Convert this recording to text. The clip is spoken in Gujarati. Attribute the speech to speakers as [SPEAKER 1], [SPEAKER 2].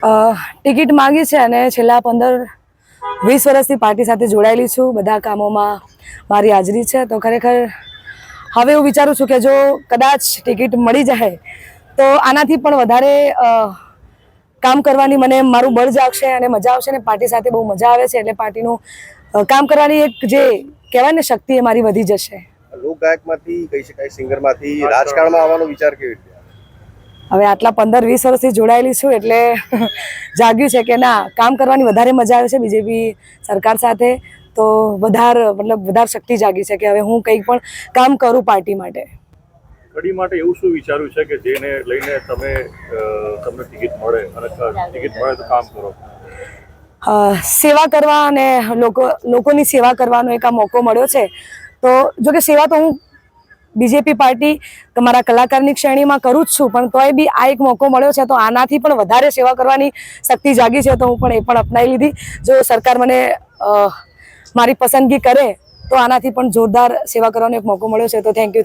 [SPEAKER 1] ટિકિટ માંગી છે અને છેલ્લા 15-20 વર્ષથી પાર્ટી સાથે જોડાયેલી છું. બધા કામોમાં મારી હાજરી છે. તો ખરેખર હવે હું વિચારું છું કે જો કદાચ ટિકિટ મળી જાય તો આનાથી પણ વધારે કામ કરવાની મને મારું બળ જાગશે અને મજા આવશે ને પાર્ટી સાથે બહુ મજા આવે છે. એટલે પાર્ટીનું કામ કરવાની એક જે કહેવાય ને શક્તિ એ મારી વધી જશે.
[SPEAKER 2] લોકગાયકમાંથી કહી શકાય, સિંગરમાંથી રાજકારણમાં આવવાનો વિચાર કેવી રીતે?
[SPEAKER 1] હવે આટલા 15-20 વર્ષથી જોડાયેલી છું એટલે જાગ્યું છે કે ના, કામ કરવાની વધારે મજા આવે છે બીજેપી સરકાર સાથે. તો વધારે શક્તિ જાગી છે કે હવે હું કંઈક પણ કામ કરું પાર્ટી માટે.
[SPEAKER 3] કડી માટે એવું શું વિચાર્યું છે કે જેને લઈને તમને ટિકિટ મળે અને ટિકિટ મળે તો કામ કરો?
[SPEAKER 1] સેવા કરવા અને લોકોની સેવા કરવાનો એક આ મોકો મળ્યો છે. તો જો કે સેવા તો હું બીજેપી પાર્ટી મારા કલાકારની શ્રેણીમાં કરું જ છું, પણ તોય બી આ એક મોકો મળ્યો છે તો આનાથી પણ વધારે સેવા કરવાની શક્તિ જાગી છે. તો હું પણ એ પણ અપનાવી લીધી. જો સરકાર મને મારી પસંદગી કરે તો આનાથી પણ જોરદાર સેવા કરવાનો એક મોકો મળ્યો છે. તો થેન્ક યુ.